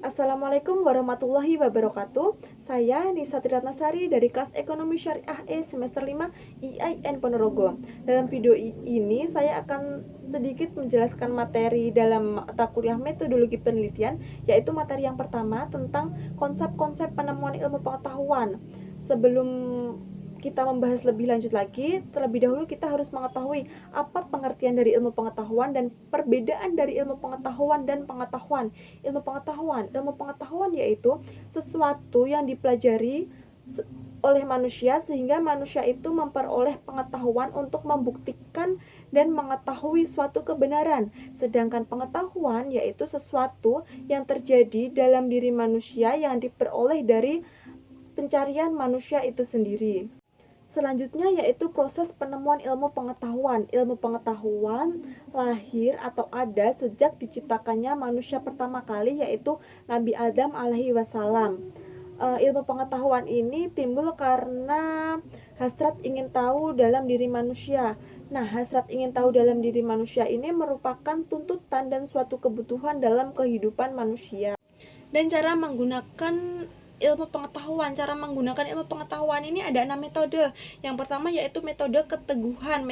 Assalamualaikum warahmatullahi wabarakatuh. Saya Nisa Triratnasari dari kelas Ekonomi Syariah E semester 5 IAIN Ponorogo. Dalam video ini saya akan sedikit menjelaskan materi dalam mata kuliah metodologi penelitian, yaitu materi yang pertama tentang konsep-konsep penemuan ilmu pengetahuan. Sebelum kita membahas lebih lanjut lagi, terlebih dahulu kita harus mengetahui apa pengertian dari ilmu pengetahuan dan perbedaan dari ilmu pengetahuan dan pengetahuan. Ilmu pengetahuan yaitu sesuatu yang dipelajari oleh manusia sehingga manusia itu memperoleh pengetahuan untuk membuktikan dan mengetahui suatu kebenaran. Sedangkan pengetahuan yaitu sesuatu yang terjadi dalam diri manusia yang diperoleh dari pencarian manusia itu sendiri. Selanjutnya yaitu proses penemuan ilmu pengetahuan. Ilmu pengetahuan lahir atau ada sejak diciptakannya manusia pertama kali, yaitu Nabi Adam alaihi wasallam. Ilmu pengetahuan ini timbul karena hasrat ingin tahu dalam diri manusia. Nah, hasrat ingin tahu dalam diri manusia ini merupakan tuntutan dan suatu kebutuhan dalam kehidupan manusia. Dan cara menggunakan ilmu pengetahuan ini ada 6 metode. Yang pertama yaitu metode keteguhan.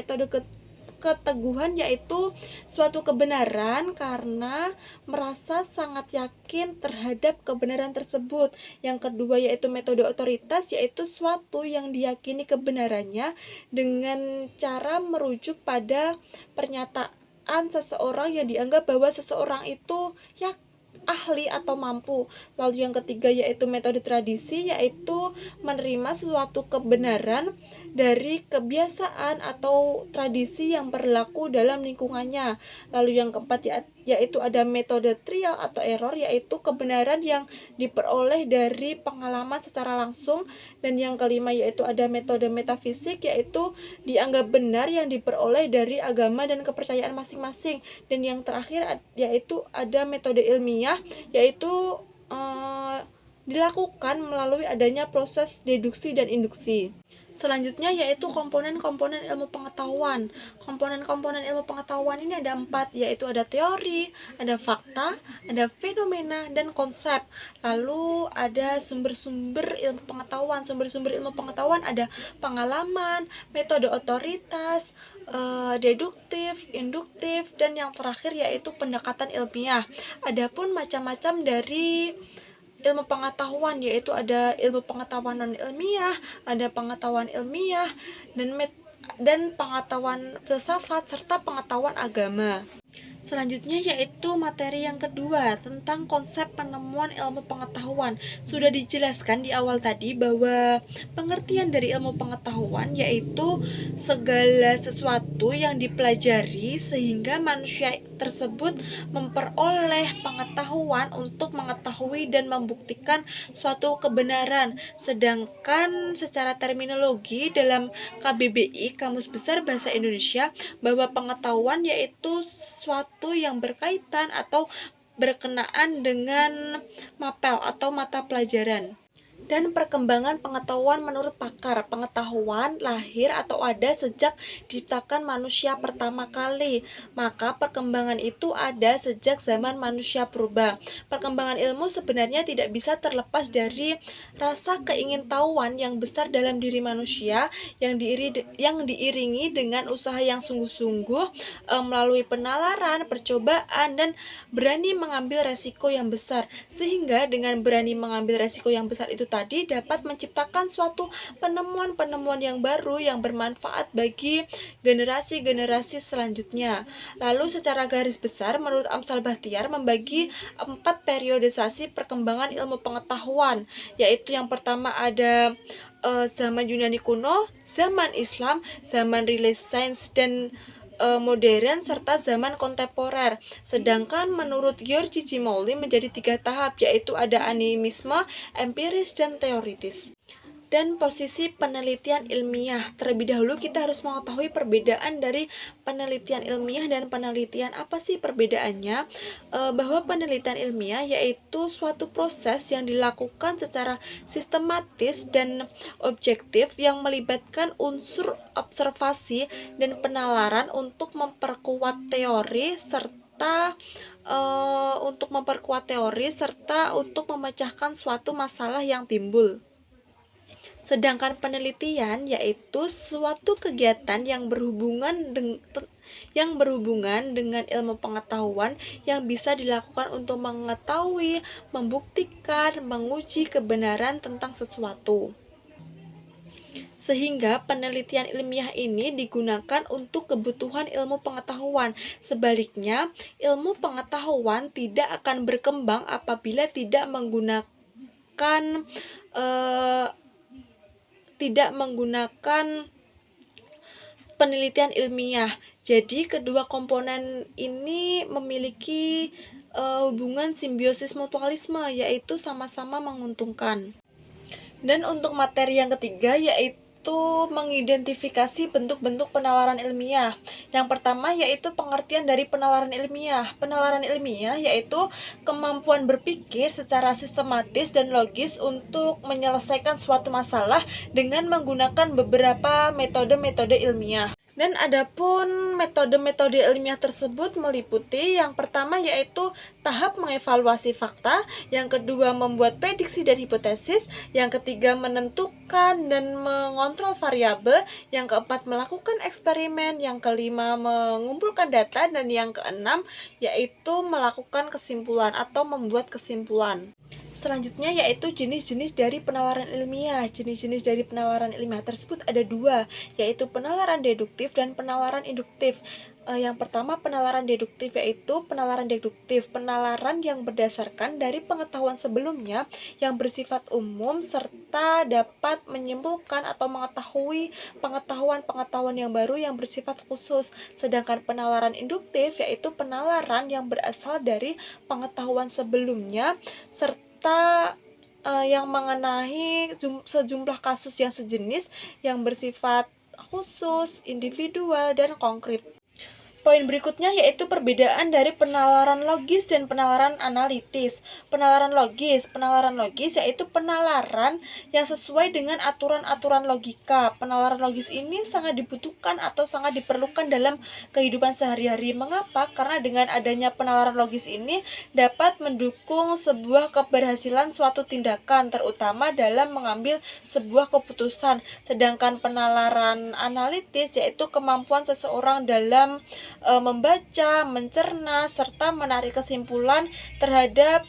Keteguhan yaitu suatu kebenaran karena merasa sangat yakin terhadap kebenaran tersebut. Yang kedua yaitu metode otoritas, yaitu suatu yang diyakini kebenarannya dengan cara merujuk pada pernyataan seseorang yang dianggap bahwa seseorang itu ahli atau mampu. Lalu yang ketiga yaitu metode tradisi, yaitu menerima suatu kebenaran dari kebiasaan atau tradisi yang berlaku dalam lingkungannya. Lalu yang keempat yaitu ada metode trial atau error, yaitu kebenaran yang diperoleh dari pengalaman secara langsung. Dan yang kelima yaitu ada metode metafisik, yaitu dianggap benar yang diperoleh dari agama dan kepercayaan masing-masing. Dan yang terakhir yaitu ada metode ilmiah, yaitu dilakukan melalui adanya proses deduksi dan induksi. Selanjutnya yaitu komponen-komponen ilmu pengetahuan. Komponen-komponen ilmu pengetahuan ini ada 4, yaitu ada teori, ada fakta, ada fenomena, dan konsep. Lalu ada sumber-sumber ilmu pengetahuan. Sumber-sumber ilmu pengetahuan ada pengalaman, metode otoritas, deduktif, induktif, dan yang terakhir yaitu pendekatan ilmiah. Adapun macam-macam dari ilmu pengetahuan yaitu ada ilmu pengetahuan non ilmiah, ada pengetahuan ilmiah, dan pengetahuan filsafat serta pengetahuan agama. Selanjutnya yaitu materi yang kedua tentang konsep penemuan ilmu pengetahuan. Sudah dijelaskan di awal tadi bahwa pengertian dari ilmu pengetahuan yaitu segala sesuatu yang dipelajari sehingga manusia tersebut memperoleh pengetahuan untuk mengetahui dan membuktikan suatu kebenaran. Sedangkan secara terminologi dalam KBBI, Kamus Besar Bahasa Indonesia, bahwa pengetahuan yaitu sesuatu yang berkaitan atau berkenaan dengan mapel atau mata pelajaran. Dan perkembangan pengetahuan menurut pakar, pengetahuan lahir atau ada sejak diciptakan manusia pertama kali. Maka perkembangan itu ada sejak zaman manusia purba. Perkembangan ilmu sebenarnya tidak bisa terlepas dari rasa keingintahuan yang besar dalam diri manusia yang diiringi dengan usaha yang sungguh-sungguh melalui penalaran, percobaan, dan berani mengambil resiko yang besar. Sehingga dengan berani mengambil resiko yang besar itu tadi dapat menciptakan suatu penemuan-penemuan yang baru yang bermanfaat bagi generasi-generasi selanjutnya. Lalu secara garis besar menurut Amsal Bahtiar membagi 4 periodisasi perkembangan ilmu pengetahuan, yaitu yang pertama ada zaman Yunani kuno, zaman Islam, zaman Renaissance dan modern, serta zaman kontemporer. Sedangkan menurut Giorgi Cimoli menjadi 3 tahap, yaitu ada animisme, empiris, dan teoritis. Dan posisi penelitian ilmiah. Terlebih dahulu kita harus mengetahui perbedaan dari penelitian ilmiah dan penelitian. Apa sih perbedaannya? Bahwa penelitian ilmiah yaitu suatu proses yang dilakukan secara sistematis dan objektif yang melibatkan unsur observasi dan penalaran untuk memperkuat teori serta untuk memperkuat teori serta untuk memecahkan suatu masalah yang timbul. Sedangkan penelitian yaitu suatu kegiatan yang berhubungan dengan ilmu pengetahuan yang bisa dilakukan untuk mengetahui, membuktikan, menguji kebenaran tentang sesuatu. Sehingga penelitian ilmiah ini digunakan untuk kebutuhan ilmu pengetahuan. Sebaliknya, ilmu pengetahuan tidak akan berkembang apabila tidak menggunakan penelitian ilmiah. Jadi kedua komponen ini memiliki hubungan simbiosis mutualisme, yaitu sama-sama menguntungkan. Dan untuk materi yang ketiga yaitu mengidentifikasi bentuk-bentuk penalaran ilmiah. Yang pertama yaitu pengertian dari penalaran ilmiah. Penalaran ilmiah yaitu kemampuan berpikir secara sistematis dan logis untuk menyelesaikan suatu masalah dengan menggunakan beberapa metode-metode ilmiah. Dan adapun metode-metode ilmiah tersebut meliputi yang pertama yaitu tahap mengevaluasi fakta, yang kedua membuat prediksi dan hipotesis, yang ketiga menentukan dan mengontrol variabel, yang keempat melakukan eksperimen, yang kelima mengumpulkan data, dan yang keenam yaitu melakukan kesimpulan atau membuat kesimpulan. Selanjutnya yaitu jenis-jenis dari penalaran ilmiah. Jenis-jenis dari penalaran ilmiah tersebut ada dua, yaitu penalaran deduktif dan penalaran induktif. Yang pertama penalaran deduktif yaitu penalaran yang berdasarkan dari pengetahuan sebelumnya yang bersifat umum serta dapat menyimpulkan atau mengetahui pengetahuan yang baru yang bersifat khusus. Sedangkan penalaran induktif yaitu penalaran yang berasal dari pengetahuan sebelumnya serta yang mengenai sejumlah kasus yang sejenis yang bersifat khusus, individual, dan konkret. Poin berikutnya yaitu perbedaan dari penalaran logis dan penalaran analitis. Penalaran logis yaitu penalaran yang sesuai dengan aturan-aturan logika. Penalaran logis ini sangat dibutuhkan atau sangat diperlukan dalam kehidupan sehari-hari. Mengapa? Karena dengan adanya penalaran logis ini dapat mendukung sebuah keberhasilan suatu tindakan, terutama dalam mengambil sebuah keputusan. Sedangkan penalaran analitis yaitu kemampuan seseorang dalam membaca, mencerna, serta menarik kesimpulan terhadap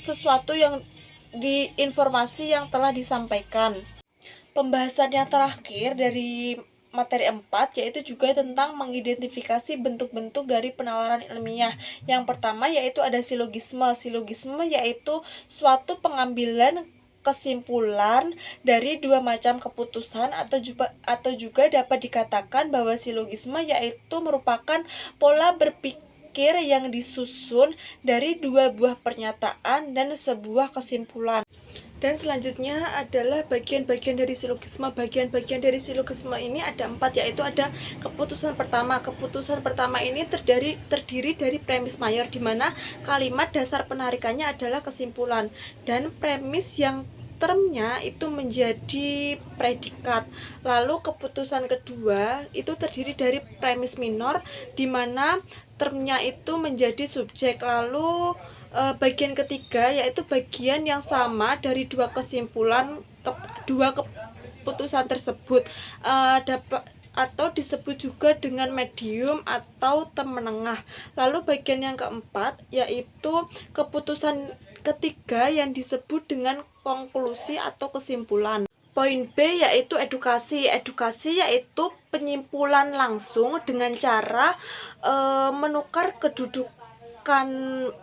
sesuatu yang informasi yang telah disampaikan. Pembahasan yang terakhir dari materi 4 yaitu juga tentang mengidentifikasi bentuk-bentuk dari penalaran ilmiah. Yang pertama yaitu ada silogisme. Silogisme yaitu suatu pengambilan kesimpulan dari dua macam keputusan atau juga dapat dikatakan bahwa silogisme yaitu merupakan pola berpikir yang disusun dari dua buah pernyataan dan sebuah kesimpulan. Dan selanjutnya adalah bagian-bagian dari silogisme. Bagian-bagian dari silogisme ini ada 4, yaitu ada keputusan pertama. Keputusan pertama ini terdiri dari premis mayor, di mana kalimat dasar penarikannya adalah kesimpulan, dan premis yang termnya itu menjadi predikat. Lalu keputusan kedua itu terdiri dari premis minor, di mana termnya itu menjadi subjek. Lalu bagian ketiga yaitu bagian yang sama dari dua keputusan tersebut, atau disebut juga dengan medium atau term menengah. Lalu bagian yang keempat yaitu keputusan ketiga yang disebut dengan konklusi atau kesimpulan. Poin B yaitu edukasi. Edukasi yaitu penyimpulan langsung dengan cara menukar kedudukan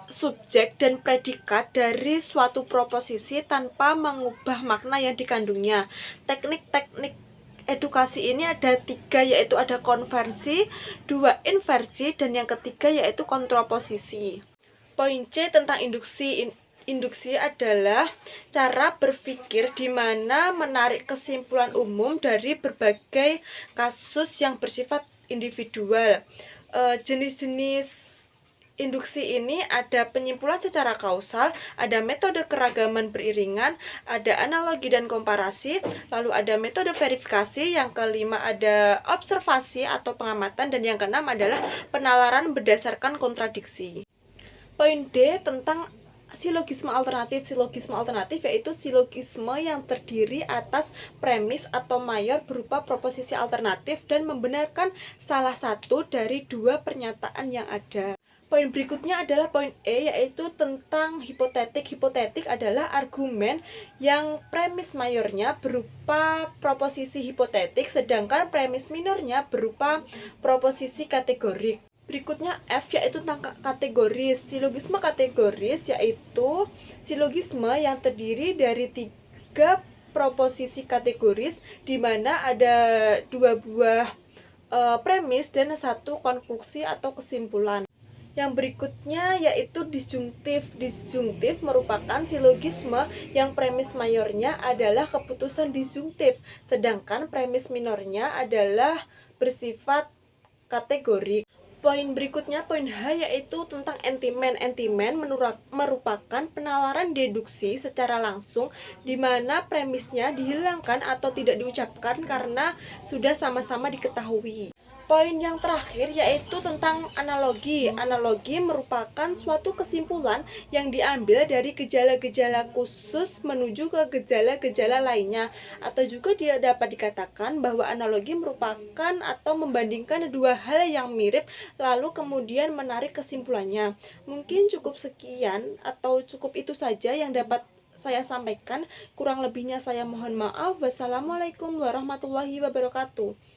subjek dan predikat dari suatu proposisi tanpa mengubah makna yang dikandungnya. Teknik-teknik edukasi ini ada 3, yaitu ada konversi, 2 inversi, dan yang ketiga yaitu kontraposisi. Poin C tentang induksi. Induksi adalah cara berpikir di mana menarik kesimpulan umum dari berbagai kasus yang bersifat individual. Jenis-jenis Induksi ini ada penyimpulan secara kausal, ada metode keragaman beriringan, ada analogi dan komparasi, lalu ada metode verifikasi, yang kelima ada observasi atau pengamatan, dan yang keenam adalah penalaran berdasarkan kontradiksi. Poin D tentang silogisme alternatif. Silogisme alternatif yaitu silogisme yang terdiri atas premis atau mayor berupa proposisi alternatif dan membenarkan salah satu dari dua pernyataan yang ada. Poin berikutnya adalah poin E, yaitu tentang hipotetik. Hipotetik adalah argumen yang premis mayornya berupa proposisi hipotetik, sedangkan premis minornya berupa proposisi kategorik. Berikutnya F, yaitu tentang kategoris. Silogisme kategoris yaitu silogisme yang terdiri dari 3 proposisi kategoris, di mana ada 2 buah premis dan 1 konklusi atau kesimpulan. Yang berikutnya yaitu disjungtif. Disjungtif merupakan silogisme yang premis mayornya adalah keputusan disjungtif, sedangkan premis minornya adalah bersifat kategorik. Poin berikutnya, poin H, yaitu tentang entimen. Entimen merupakan penalaran deduksi secara langsung, di mana premisnya dihilangkan atau tidak diucapkan karena sudah sama-sama diketahui. Poin yang terakhir yaitu tentang analogi. Analogi merupakan suatu kesimpulan yang diambil dari gejala-gejala khusus menuju ke gejala-gejala lainnya. Atau juga dia dapat dikatakan bahwa analogi merupakan atau membandingkan dua hal yang mirip lalu kemudian menarik kesimpulannya. Mungkin cukup sekian atau cukup itu saja yang dapat saya sampaikan. Kurang lebihnya saya mohon maaf. Wassalamualaikum warahmatullahi wabarakatuh.